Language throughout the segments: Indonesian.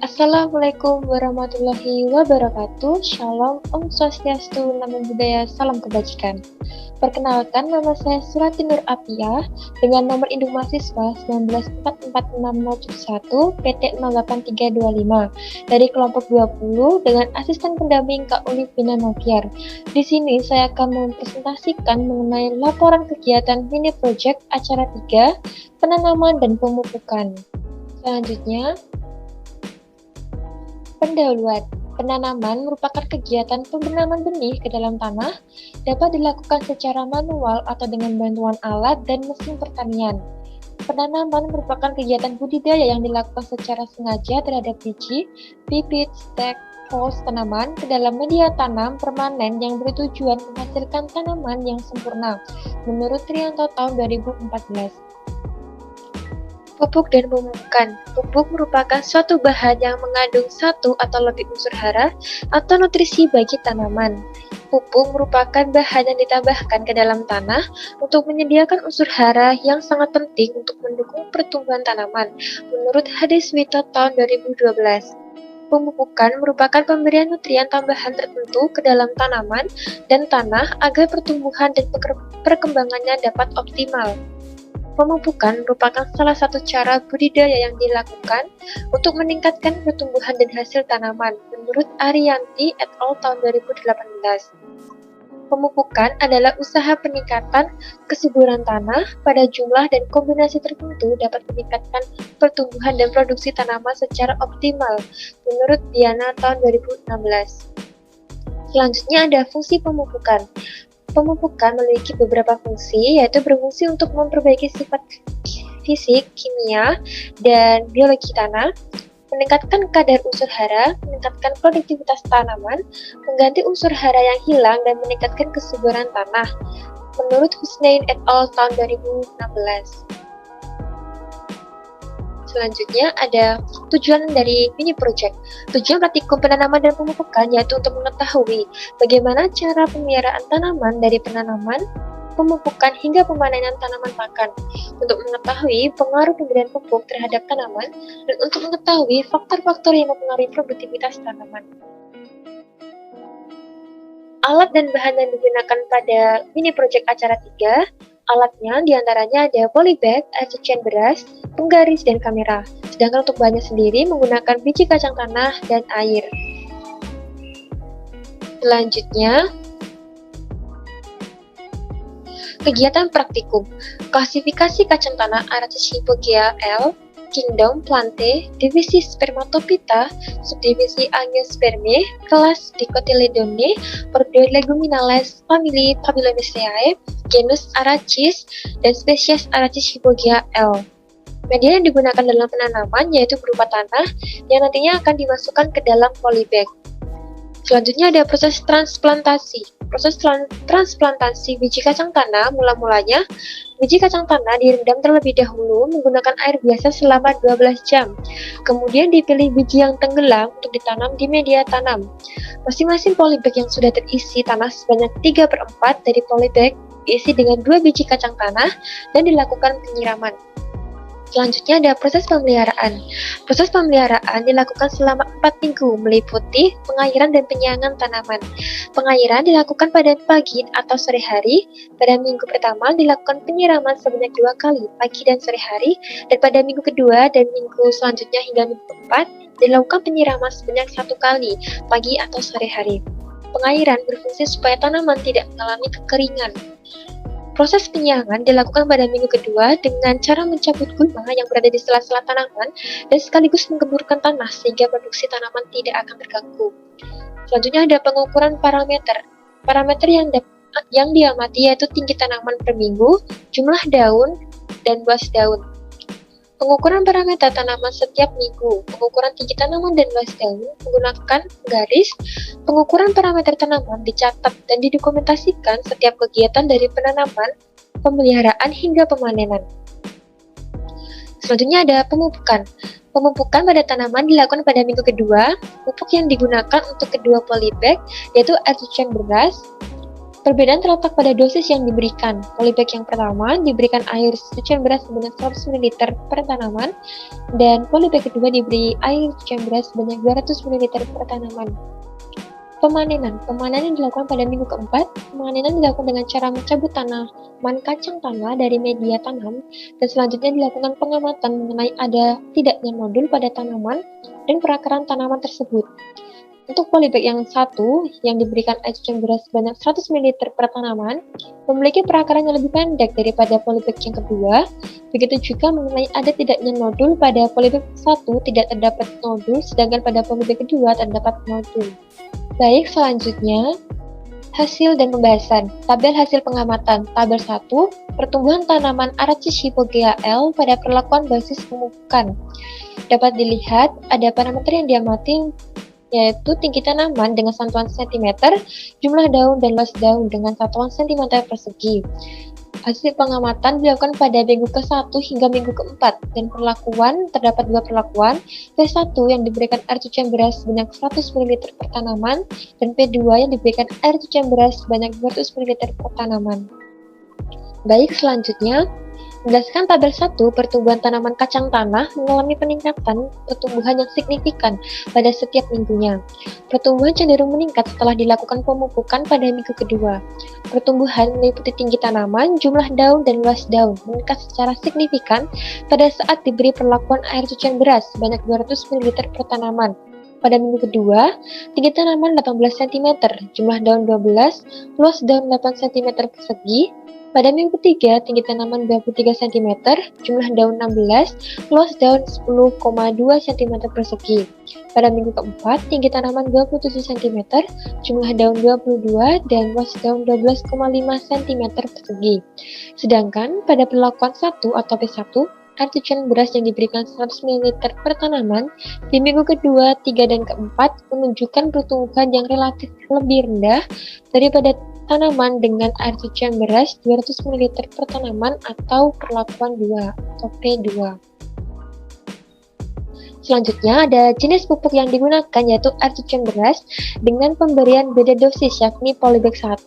Assalamualaikum warahmatullahi wabarakatuh. Shalom, Om Swastiastu, Namo Buddhaya, Salam Kebajikan. Perkenalkan, nama saya Surati Nur Apia dengan nomor induk mahasiswa 1944601 PT 08325 dari kelompok 20 dengan asisten pendamping Kak Uli Vina Noviar. Di sini saya akan mempresentasikan mengenai laporan kegiatan mini project acara 3, penanaman dan pemupukan. Selanjutnya, pendahuluan. Penanaman merupakan kegiatan pembenaman benih ke dalam tanah, dapat dilakukan secara manual atau dengan bantuan alat dan mesin pertanian. Penanaman merupakan kegiatan budidaya yang dilakukan secara sengaja terhadap biji, bibit, stek, pos tanaman ke dalam media tanam permanen yang bertujuan menghasilkan tanaman yang sempurna, menurut Trianto tahun 2014. Pupuk dan pemupukan. Pupuk merupakan suatu bahan yang mengandung satu atau lebih unsur hara atau nutrisi bagi tanaman. Pupuk merupakan bahan yang ditambahkan ke dalam tanah untuk menyediakan unsur hara yang sangat penting untuk mendukung pertumbuhan tanaman, menurut Hadis Wito tahun 2012. Pemupukan merupakan pemberian nutrien tambahan tertentu ke dalam tanaman dan tanah agar pertumbuhan dan perkembangannya dapat optimal. Pemupukan merupakan salah satu cara budidaya yang dilakukan untuk meningkatkan pertumbuhan dan hasil tanaman, menurut Ariyanti et al. Tahun 2018. Pemupukan adalah usaha peningkatan kesuburan tanah pada jumlah dan kombinasi tertentu dapat meningkatkan pertumbuhan dan produksi tanaman secara optimal, menurut Diana tahun 2016. Selanjutnya ada fungsi pemupukan. Pemupukan memiliki beberapa fungsi, yaitu berfungsi untuk memperbaiki sifat fisik, kimia, dan biologi tanah, meningkatkan kadar unsur hara, meningkatkan produktivitas tanaman, mengganti unsur hara yang hilang, dan meningkatkan kesuburan tanah, menurut Hussein et al. Tahun 2016. Selanjutnya ada tujuan dari mini project. Tujuan praktikum penanaman dan pemupukan yaitu untuk mengetahui bagaimana cara pemeliharaan tanaman dari penanaman, pemupukan hingga pemanenan tanaman pakan, untuk mengetahui pengaruh pemberian pupuk terhadap tanaman, dan untuk mengetahui faktor-faktor yang mempengaruhi produktivitas tanaman. Alat dan bahan yang digunakan pada mini project acara 3, alatnya diantaranya ada polybag, air cucian beras, penggaris, dan kamera. Sedangkan untuk bahannya sendiri menggunakan biji kacang tanah dan air. Selanjutnya, kegiatan praktikum. Klasifikasi kacang tanah Aratus hypogea L, Kingdom Plantae, divisi Spermatophyta, subdivisi Angiospermae, kelas Dicotyledone, ordo Leguminales, famili Pabilomeaceae, genus Arachis, dan spesies Aratus hypogea L. Media yang digunakan dalam penanaman yaitu berupa tanah yang nantinya akan dimasukkan ke dalam polybag. Selanjutnya ada proses transplantasi. Proses transplantasi biji kacang tanah mula-mulanya biji kacang tanah direndam terlebih dahulu menggunakan air biasa selama 12 jam. Kemudian dipilih biji yang tenggelam untuk ditanam di media tanam. Masing-masing polybag yang sudah terisi tanah sebanyak 3/4 dari polybag diisi dengan 2 biji kacang tanah dan dilakukan penyiraman. Selanjutnya ada proses pemeliharaan. Proses pemeliharaan dilakukan selama 4 minggu, meliputi pengairan dan penyiangan tanaman. Pengairan dilakukan pada pagi atau sore hari. Pada minggu pertama dilakukan penyiraman sebanyak 2 kali, pagi dan sore hari. Dan pada minggu kedua dan minggu selanjutnya hingga minggu keempat dilakukan penyiraman sebanyak 1 kali, pagi atau sore hari. Pengairan berfungsi supaya tanaman tidak mengalami kekeringan. Proses penyiangan dilakukan pada minggu kedua dengan cara mencabut gulma yang berada di sela-sela tanaman dan sekaligus menggemburkan tanah sehingga produksi tanaman tidak akan terganggu. Selanjutnya ada pengukuran parameter. Parameter yang diamati yaitu tinggi tanaman per minggu, jumlah daun, dan luas daun. Pengukuran parameter tanaman setiap minggu. Pengukuran tinggi tanaman dan luas daun menggunakan garis. Pengukuran parameter tanaman dicatat dan didokumentasikan setiap kegiatan dari penanaman, pemeliharaan hingga pemanenan. Selanjutnya ada pemupukan. Pemupukan pada tanaman dilakukan pada minggu kedua. Pupuk yang digunakan untuk kedua polybag yaitu air cucian beras, Perbedaan terletak pada dosis yang diberikan. Polybag yang pertama diberikan air cucian beras sebanyak 100 ml per tanaman, dan polybag kedua diberi air cucian beras sebanyak 200 ml per tanaman. Pemanenan dilakukan pada minggu keempat. Pemanenan dilakukan dengan cara mencabut tanaman kacang tanah dari media tanam, dan selanjutnya dilakukan pengamatan mengenai ada tidaknya nodul pada tanaman dan perakaran tanaman tersebut. Untuk polybag yang satu, yang diberikan air cucian beras sebanyak 100 ml per tanaman, memiliki perakaran yang lebih pendek daripada polybag yang kedua. Begitu juga mengenai ada tidaknya nodul, pada polybag satu tidak terdapat nodul, sedangkan pada polybag kedua terdapat nodul. Baik, selanjutnya hasil dan pembahasan. Tabel hasil pengamatan. Tabel 1, pertumbuhan tanaman Aracis hypogea L pada perlakuan basis pemupukan. Dapat dilihat ada parameter yang diamati, yaitu tinggi tanaman dengan satuan cm, jumlah daun dan luas daun dengan satuan cm persegi. Hasil pengamatan dilakukan pada minggu ke-1 hingga minggu ke-4, dan perlakuan terdapat dua perlakuan, P1 yang diberikan air cucian beras sebanyak 100 ml per tanaman, dan P2 yang diberikan air cucian beras sebanyak 200 ml per tanaman. Baik, selanjutnya berdasarkan tabel 1, pertumbuhan tanaman kacang tanah mengalami peningkatan pertumbuhan yang signifikan pada setiap minggunya. Pertumbuhan cenderung meningkat setelah dilakukan pemupukan pada minggu kedua. Pertumbuhan meliputi tinggi tanaman, jumlah daun, dan luas daun meningkat secara signifikan pada saat diberi perlakuan air cucian beras sebanyak 200 ml per tanaman. Pada minggu kedua, tinggi tanaman 18 cm, jumlah daun 12, luas daun 8 cm persegi. Pada minggu ketiga, tinggi tanaman 23 cm, jumlah daun 16, luas daun 10,2 cm persegi. Pada minggu keempat, tinggi tanaman 27 cm, jumlah daun 22, dan luas daun 12,5 cm persegi. Sedangkan pada perlakuan 1 atau P1, air cucian beras yang diberikan 100 ml per tanaman di minggu kedua, 3, dan keempat menunjukkan pertumbuhan yang relatif lebih rendah daripada tanaman dengan air cucian beras 200 ml per tanaman atau perlakuan 2 atau P2. Selanjutnya ada jenis pupuk yang digunakan, yaitu air cucian beras dengan pemberian beda dosis, yakni polybag 1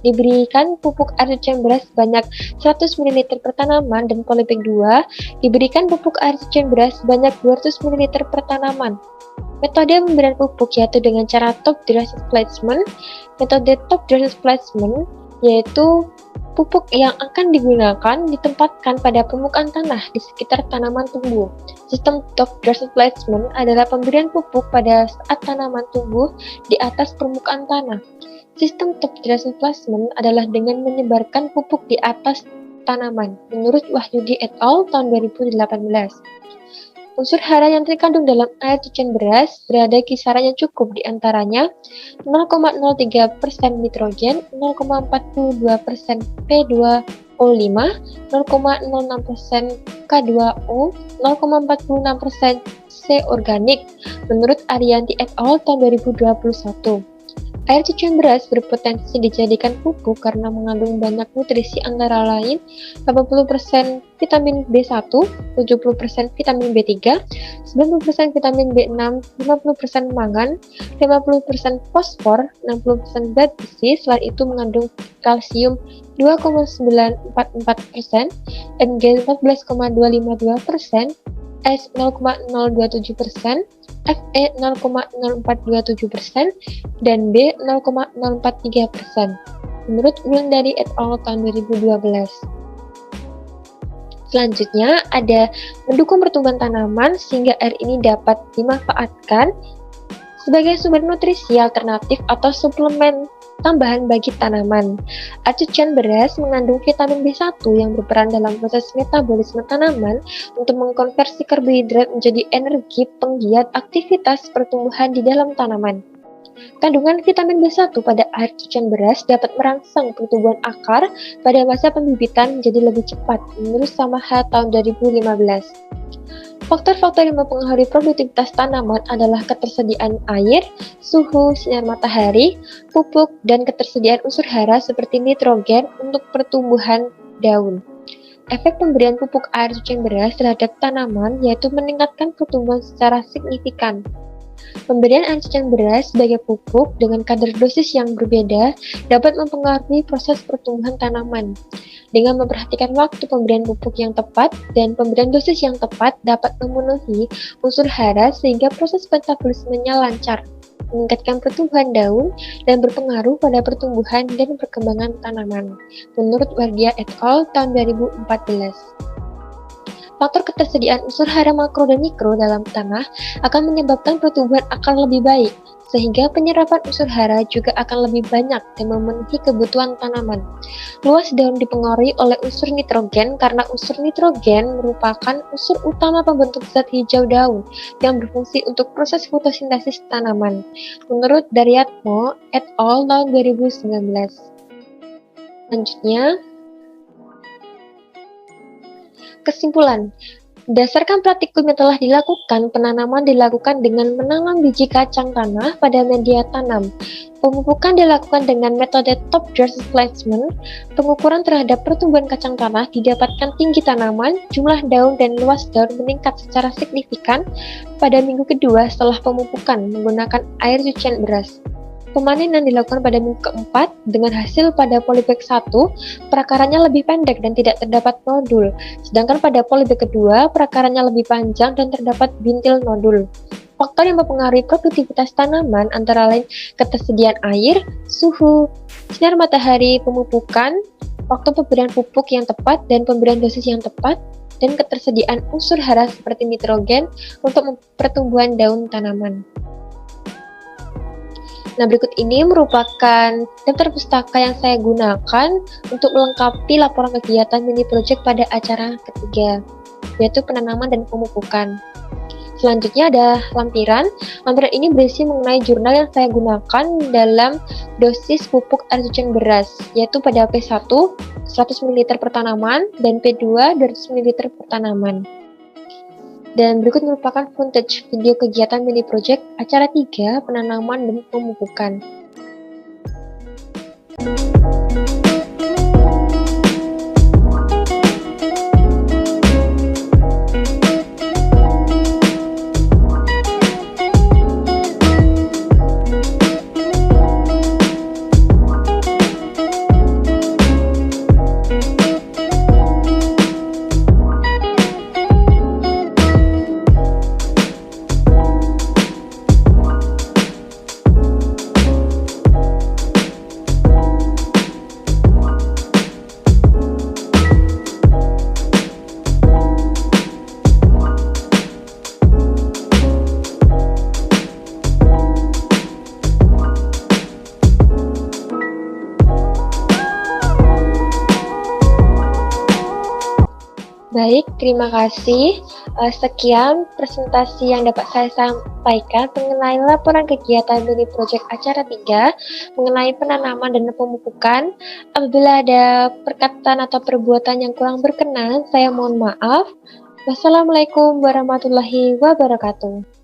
diberikan pupuk air cucian beras sebanyak 100 ml per tanaman, dan polybag 2 diberikan pupuk air cucian beras sebanyak 200 ml per tanaman. Metode pemberian pupuk yaitu dengan cara top dress placement. Metode top dress placement yaitu pupuk yang akan digunakan ditempatkan pada permukaan tanah di sekitar tanaman tumbuh. Sistem top dress placement adalah pemberian pupuk pada saat tanaman tumbuh di atas permukaan tanah. Sistem top dress placement adalah dengan menyebarkan pupuk di atas tanaman, menurut Wahyudi et al. Tahun 2018. Unsur hara yang terkandung dalam air cucian beras berada kisaran yang cukup, di antaranya 0,03% nitrogen, 0,42% P2O5, 0,06% K2O, 0,46% C organik, menurut Ariyanti et al. Tahun 2021. Air cucian beras berpotensi dijadikan pupuk karena mengandung banyak nutrisi, antara lain 80% vitamin B1, 70% vitamin B3, 90% vitamin B6, 50% mangan, 50% fosfor, 60% zat besi. Selain itu mengandung kalsium 2,944%, Mg 14,252%, S 0,027%, Fe 0,0427%, dan B 0,043%, menurut Wulandari et al. Tahun 2012. Selanjutnya ada mendukung pertumbuhan tanaman sehingga air ini dapat dimanfaatkan sebagai sumber nutrisi alternatif atau suplemen tambahan bagi tanaman. Air cucian beras mengandung vitamin B1 yang berperan dalam proses metabolisme tanaman untuk mengkonversi karbohidrat menjadi energi penggiat aktivitas pertumbuhan di dalam tanaman. Kandungan vitamin B1 pada air cucian beras dapat merangsang pertumbuhan akar pada masa pembibitan menjadi lebih cepat, menurut Samaha tahun 2015. Faktor-faktor yang mempengaruhi produktivitas tanaman adalah ketersediaan air, suhu, sinar matahari, pupuk, dan ketersediaan unsur hara seperti nitrogen untuk pertumbuhan daun. Efek pemberian pupuk air cucian beras terhadap tanaman yaitu meningkatkan pertumbuhan secara signifikan. Pemberian air cucian beras sebagai pupuk dengan kadar dosis yang berbeda dapat mempengaruhi proses pertumbuhan tanaman. Dengan memperhatikan waktu pemberian pupuk yang tepat dan pemberian dosis yang tepat dapat memenuhi unsur hara sehingga proses metabolismenya lancar, meningkatkan pertumbuhan daun, dan berpengaruh pada pertumbuhan dan perkembangan tanaman. Menurut Wardia et al. Tahun 2014. Faktor ketersediaan unsur hara makro dan mikro dalam tanah akan menyebabkan pertumbuhan akan lebih baik, sehingga penyerapan unsur hara juga akan lebih banyak dan memenuhi kebutuhan tanaman. Luas daun dipengaruhi oleh unsur nitrogen karena unsur nitrogen merupakan unsur utama pembentuk zat hijau daun yang berfungsi untuk proses fotosintesis tanaman. Menurut Daryatmo et al. Tahun 2019. Selanjutnya, kesimpulan, berdasarkan praktikum yang telah dilakukan, penanaman dilakukan dengan menanam biji kacang tanah pada media tanam. Pemupukan dilakukan dengan metode top dress placement. Pengukuran terhadap pertumbuhan kacang tanah didapatkan tinggi tanaman, jumlah daun, dan luas daun meningkat secara signifikan pada minggu kedua setelah pemupukan menggunakan air cucian beras. Pemanenan dilakukan pada minggu keempat dengan hasil pada polybag 1, perakarannya lebih pendek dan tidak terdapat nodul, sedangkan pada polybag kedua, perakarannya lebih panjang dan terdapat bintil nodul. Faktor yang mempengaruhi produktivitas tanaman antara lain ketersediaan air, suhu, sinar matahari, pemupukan, waktu pemberian pupuk yang tepat dan pemberian dosis yang tepat, dan ketersediaan unsur hara seperti nitrogen untuk pertumbuhan daun tanaman. Nah, berikut ini merupakan daftar pustaka yang saya gunakan untuk melengkapi laporan kegiatan mini project pada acara ketiga, yaitu penanaman dan pemupukan. Selanjutnya ada lampiran. Lampiran ini berisi mengenai jurnal yang saya gunakan dalam dosis pupuk air cucian beras, yaitu pada P1 100 ml per tanaman dan P2 200 ml per tanaman. Dan berikut merupakan footage video kegiatan mini project acara 3 penanaman dan pemupukan. Baik, terima kasih. Sekian presentasi yang dapat saya sampaikan mengenai laporan kegiatan mini project acara 3 mengenai penanaman dan pemupukan. Apabila ada perkataan atau perbuatan yang kurang berkenan, saya mohon maaf. Wassalamualaikum warahmatullahi wabarakatuh.